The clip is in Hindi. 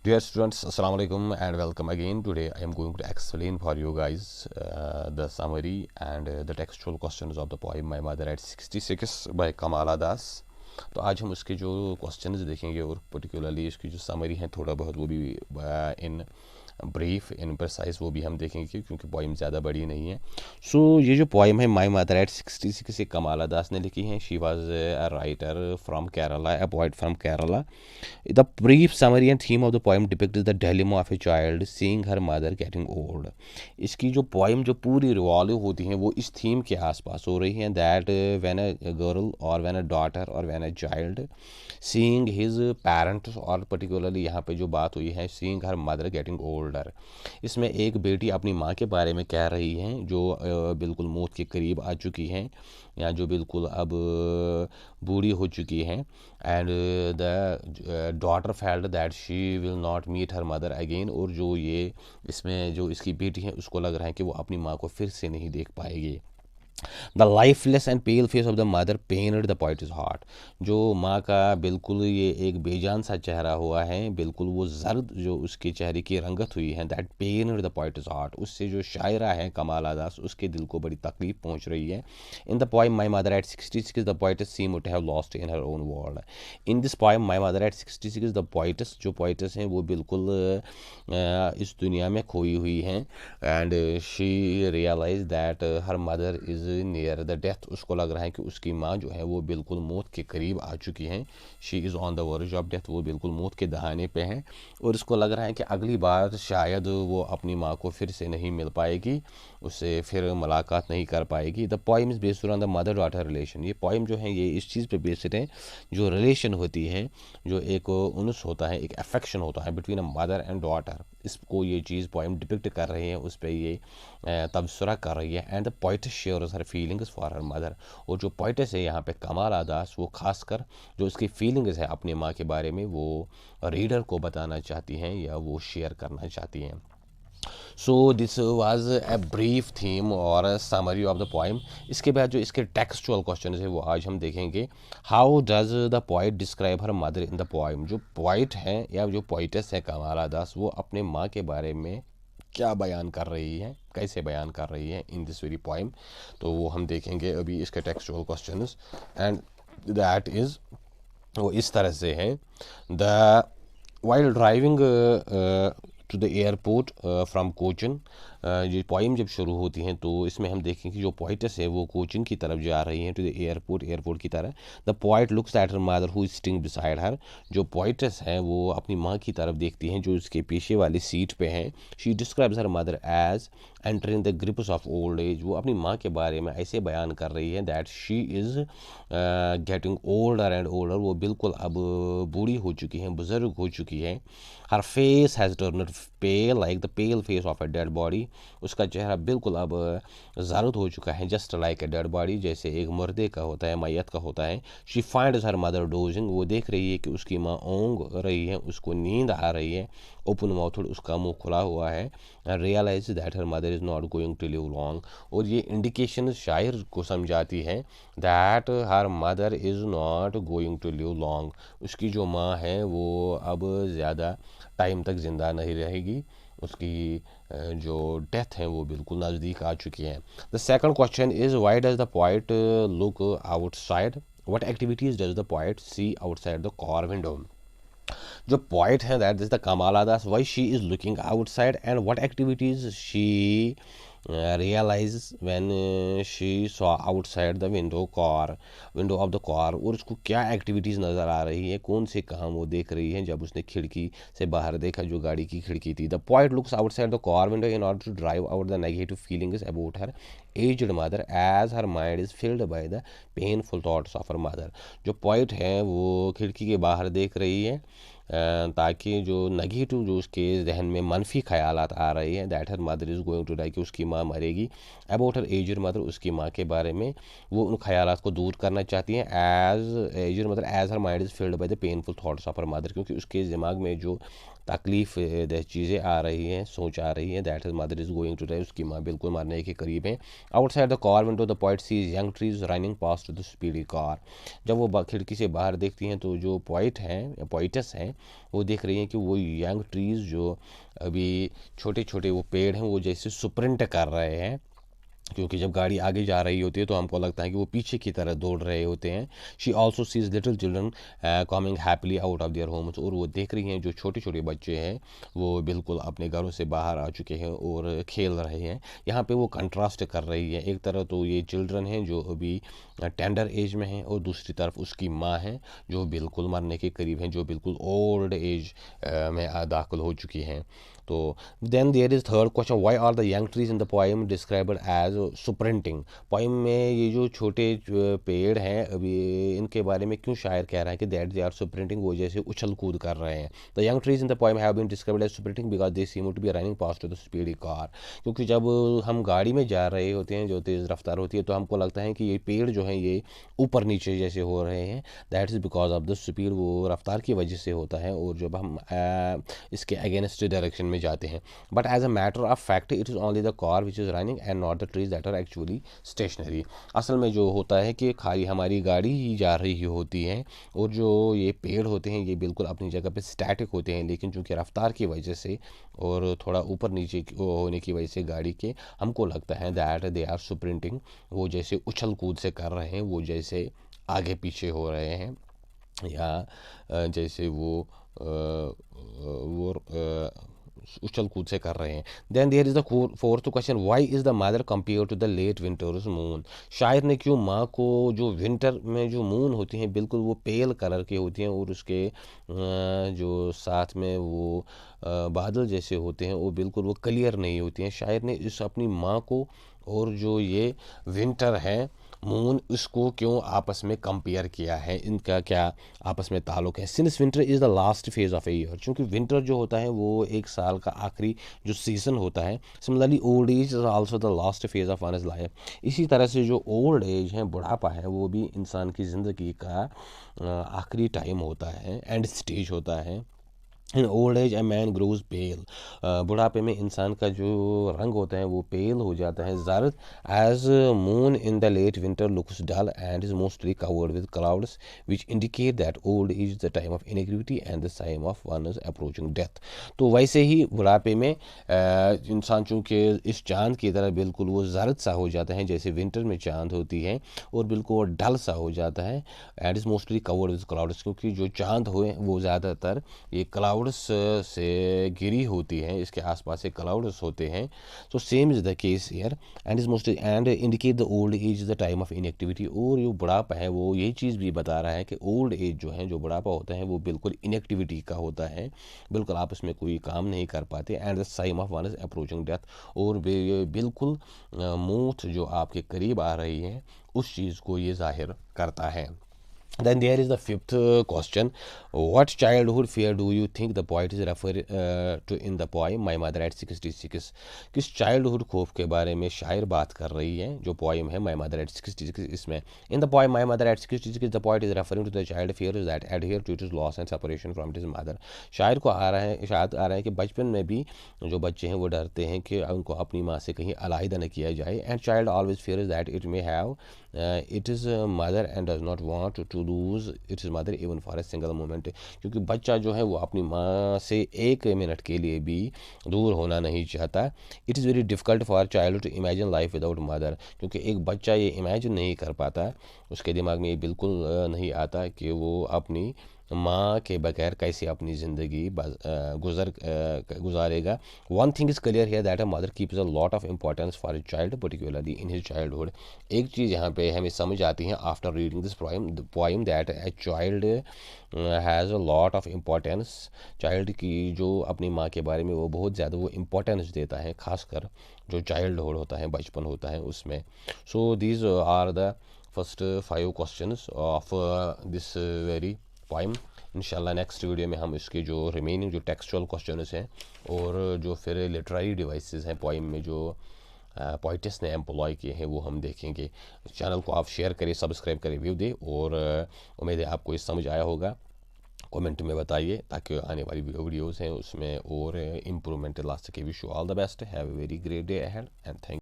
Dear students, Assalamu alaikum and welcome again. Today I am going to explain for you guys the summary and the textual questions of the poem My Mother at 66 by Kamala Das. तो आज हम उसके जो क्वेश्चंस देखेंगे और पर्टिकुलरली इसकी जो समरी है थोड़ा बहुत वो भी इन ब्रीफ इन प्रिसाइज वो भी हम देखेंगे क्योंकि पोइम ज़्यादा बड़ी नहीं है। सो ये जो पोइम है माई मदर एट 66 कमाला दास ने लिखी है। She was a writer from Kerala, a poet from Kerala. The brief summary and theme of the poem depicts the dilemma of a child seeing her mother getting old. इसकी जो पोइम जो पूरी रिवॉल्व होती हैं वो इस थीम के आसपास हो रही हैं, दैट व्हेन अ गर्ल और व्हेन अ डॉटर और when a child seeing his parents, और पर्टिकुलरली यहाँ पे जो बात हुई है seeing her mother getting older. इसमें एक बेटी अपनी माँ के बारे में कह रही हैं जो बिल्कुल मौत के करीब आ चुकी हैं या जो बिल्कुल अब बूढ़ी हो चुकी हैं। And the daughter felt that she will not meet her mother again, और जो ये इसमें जो इसकी बेटी है उसको लग रहा है कि वो अपनी माँ को फिर से नहीं देख पाएगी। The lifeless and pale face of the mother pained the poet's heart. जो माँ का बिल्कुल ये एक बेजान सा चेहरा हुआ है, बिल्कुल वो जर्द जो उसके चेहरे की रंगत हुई है, दैट पेनड द पोएट्स हार्ट, उससे जो शायरा है कमाला दास उसके दिल को बड़ी तकलीफ पहुँच रही है। In the poem my mother at 66 the poets seem to have lost in her own world. In this poem my mother at 66 the poets, जो पोएट्स हैं वो बिल्कुल इस दुनिया में खोई हुई हैं। And she realise that her mother is near the death. उसको लग रहा है कि उसकी माँ जो है वो बिल्कुल मौत के करीब आ चुकी हैं। She is on the verge of death, वो बिल्कुल मौत के दहाने पे हैं और उसको लग रहा है कि अगली बार शायद वो अपनी माँ को फिर से नहीं मिल पाएगी, उससे फिर मुलाकात नहीं कर पाएगी। The poem is based on the mother daughter relation. ये पोइम जो है ये इस चीज़ पे बेस्ड है, जो रिलेशन होती है, जो एक उनस होता है, एक अफेक्शन होता है between a mother and daughter, इसको ये चीज़ पोइम डिपिक्ट कर रही है, उस पर ये तबसरा कर रही है। And the poet shares her feelings for her mother, और जो पोइटस है यहाँ पे कमाला दास वो खासकर जो उसकी फीलिंग्स है अपनी माँ के बारे में वो रीडर को बताना चाहती हैं या वो शेयर करना चाहती हैं। So this was a brief theme और समरी ऑफ द पोइम। इसके बाद जो इसके टेक्सचुअल क्वेश्चन है वो आज हम देखेंगे। How does the poet describe her mother in the poem. जो पोइट हैं या जो पोइटस है कमाला दास वो अपने माँ के बारे में क्या बयान कर रही है, कैसे बयान कर रही है इन दिस वेरी पोइम, तो वो हम देखेंगे अभी इसके textual questions. And that is वो इस तरह से है। The while driving to the airport from Cochin. ये पोइम जब शुरू होती हैं तो इसमें हम देखें कि जो पोइटस है वो कोचिन की तरफ जा रही हैं, टू द एयरपोर्ट, एयरपोर्ट की तरह। The poet looks at her mother who is sitting beside her. जो पोइटस है वो अपनी माँ की तरफ देखती हैं जो उसके पीछे वाली सीट पे हैं। She describes her mother as entering the grips of old age. वो अपनी माँ के बारे में ऐसे बयान कर रही है that she is getting older and older, वो बिल्कुल अब बूढ़ी हो चुकी हैं, बुज़ुर्ग हो चुकी हैं। Her face has turned pale like the pale face of a dead body. उसका चेहरा बिल्कुल अब ज़ारद हो चुका है, just like a dead body, जैसे एक मुर्दे का होता है, मैयत का होता है। She finds her mother dosing, वो देख रही है कि उसकी माँ ओंग रही है, उसको नींद आ रही है। ओपन माउथड, उसका मुंह खुला हुआ है। Realise that her mother is not going to live long, और ये इंडिकेशन शायर को समझाती है that her mother is not going to live long. उसकी जो माँ है वो अब ज़्यादा टाइम तक ज़िंदा नहीं रहेगी, उसकी जो डेथ है वो बिल्कुल नज़दीक आ चुकी है। The second question is why does the poet look outside, what activities does the poet see outside the car window. जो पोइट है that is the Kamala Das, why she is looking outside and what activities she realise when she saw outside the window of the car, और उसको क्या एक्टिविटीज़ नज़र आ रही है, कौन से काम वो देख रही है जब उसने खिड़की से बाहर देखा जो गाड़ी की खिड़की थी। The point looks outside the car window in order to drive out the negative feelings about her aged mother as her mind is filled by the painful thoughts of her mother. जो पॉइंट है वो खिड़की के बाहर देख रही है ताकि जो नेगेटिव जो उसके जहन में मनफी ख्यालात आ रही हैं, that her mother is going to die, कि उसकी माँ मरेगी। अबाउट हर एजर मदर, उसकी माँ के बारे में वो उन ख्यालात को दूर करना चाहती हैं। As aged mother as her mind is filled by the painful thoughts of her mother, क्योंकि उसके दिमाग में जो तकलीफ दह चीज़ें आ रही हैं, सोच आ रही है, that her mother is going to die, उसकी माँ बिल्कुल मरने के करीब है। Outside the car window the poet sees young trees running past the speedy car. जब वो खिड़की से बाहर देखती हैं तो जो पोइट हैं या पोइटस हैं वो देख रही हैं कि वो यंग ट्रीज़ जो अभी छोटे छोटे वो पेड़ हैं वो जैसे स्प्रिंट कर रहे हैं, क्योंकि जब गाड़ी आगे जा रही होती है तो हमको लगता है कि वो पीछे की तरह दौड़ रहे होते हैं। She also sees little children coming happily out of their homes, और वो देख रही हैं जो छोटे छोटे बच्चे हैं वो बिल्कुल अपने घरों से बाहर आ चुके हैं और खेल रहे हैं। यहाँ पे वो कंट्रास्ट कर रही है, एक तरह तो ये चिल्ड्रन हैं जो अभी टेंडर एज में हैं, और दूसरी तरफ उसकी माँ है जो बिल्कुल मरने के करीब हैं, जो बिल्कुल ओल्ड एज में दाखिल हो चुकी हैं। तो then there is third question, why are the young trees in the poem described as sprinting. Poem में ये जो छोटे पेड़ हैं अभी इनके बारे में क्यों शायर कह रहा है कि दैट दे आर स्प्रिंटिंग, वो जैसे उछल कूद कर रहे हैं। The young trees in the poem have been described as sprinting because they seem to be running past to the speedy car. क्योंकि जब हम गाड़ी में जा रहे होते हैं जो तेज़ रफ्तार होती है तो हमको लगता है कि ये पेड़ जो हैं ये ऊपर नीचे जैसे हो रहे हैं, that is because of the speed, वो रफ्तार की वजह से होता है, और जब हम इसके अगेंस्ट डायरेक्शन में जाते हैं। But as a matter of fact it is only the car which is running and not the trees that are actually stationary. असल में जो होता है कि खाली हमारी गाड़ी ही जा रही होती है, और जो ये पेड़ होते हैं ये बिल्कुल अपनी जगह पे स्टैटिक होते हैं, लेकिन चूंकि रफ्तार की वजह से और थोड़ा ऊपर नीचे होने की वजह से गाड़ी के हमको लगता है दैट दे आर स्प्रिंटिंग, वो जैसे उछल कूद से कर रहे हैं, वो जैसे आगे पीछे हो रहे हैं, या जैसे वो उछल कूद से कर रहे हैं। Then there is the fourth question, why is the mother compare to the late winter's moon. शायर ने क्यों माँ को, जो विंटर में जो मून होती हैं बिल्कुल वो पेल कलर की होती हैं और उसके जो साथ में वो बादल जैसे होते हैं वो बिल्कुल वो क्लियर नहीं होती हैं, शायर ने इस अपनी माँ को और जो ये विंटर है मून इसको क्यों आपस में कंपेयर किया है, इनका क्या आपस में ताल्लुक है। Since winter is the last phase of a year, क्योंकि विंटर जो होता है वो एक साल का आखिरी जो सीज़न होता है। Similarly old age is also the last phase of वनस life, इसी तरह से जो ओल्ड एज है बुढ़ापा है वो भी इंसान की ज़िंदगी का आखिरी टाइम होता है, एंड स्टेज होता है। In old age a man grows pale, बुढ़ापे में इंसान का जो रंग होता है वो पेल हो जाता है ज़र्द। As moon in the late winter looks dull and is mostly covered with clouds which indicate that old age is the time of inactivity and the time of one is approaching death. तो वैसे ही बुढ़ापे में इंसान चूँकि इस चाँद की तरह बिल्कुल वो ज़र्द सा हो जाता है जैसे विंटर में चाँद होती है, और बिल्कुल डल सा हो जाता है, and is mostly covered with clouds, क्योंकि जो चाँद हुए वो ज़्यादातर ये क्लाउड्स से घिरी होती है, इसके आसपास से क्लाउड्स होते हैं। So same is the case here, and is most and indicate the old age is the time of inactivity. और जो बुढ़ापा है वो ये चीज़ भी बता रहा है कि ओल्ड एज जो है, जो बुढ़ापा होता है वो बिल्कुल इनएक्टिविटी का होता है, बिल्कुल आपस में कोई काम नहीं कर पाते, and the time of one is approaching death, और बिल्कुल मौत जो आपके करीब आ रही है उस चीज़ को ये जाहिर करता है। Then there is the fifth question. What childhood fear do you think the poet is referring to in the poem My Mother at 66? किस childhood खौफ के बारे में शायर बात कर रही है जो poem है My Mother at 66 इसमें? In the poem My Mother at 66 the poet is referring to the child fears that adhere to its loss and separation from his mother. शायर को आ रहा है कि बचपन में भी जो बच्चे हैं वो डरते हैं कि उनको अपनी माँ से कहीं अलहदा न किया जाए, and child always fears that it may have it is a mother and does not want to lose its mother even for a single moment. क्योंकि बच्चा जो है वो अपनी माँ से एक मिनट के लिए भी दूर होना नहीं चाहता। It is very difficult for child to imagine life without mother, क्योंकि एक बच्चा ये इमेजिन नहीं कर पाता, उसके दिमाग में ये बिल्कुल नहीं आता कि वो अपनी माँ के बगैर कैसे अपनी ज़िंदगी गुजारेगा। वन थिंग इज़ क्लियर है that a mother keeps a lot of importance for a child particularly in his childhood. एक चीज़ यहाँ पे हमें समझ आती है after reading this poem that a child has a lot of importance. Child की जो अपनी माँ के बारे में वो बहुत ज़्यादा वो इम्पोर्टेंस देता है, खासकर जो चाइल्डहुड होता है, बचपन होता है उसमें। So these are the first 5 questions of this very poem. इंशाल्लाह नेक्स्ट वीडियो में हम इसके जो रिमेनिंग जो टेक्सचुअल क्वेश्चंस हैं और जो फिर लिटरेरी डिवाइसेस हैं पोएम में जो पोइटिस ने एम्प्लॉय किए हैं वो हम देखेंगे। चैनल को आप शेयर करें, सब्सक्राइब करें, व्यू दें, और उम्मीद है आपको ये समझ आया होगा। कमेंट में बताइए ताकि आने वाली वीडियोज़ हैं उसमें और इम्प्रूवमेंट ला सके। Wish you all the best, have a very great day ahead and thank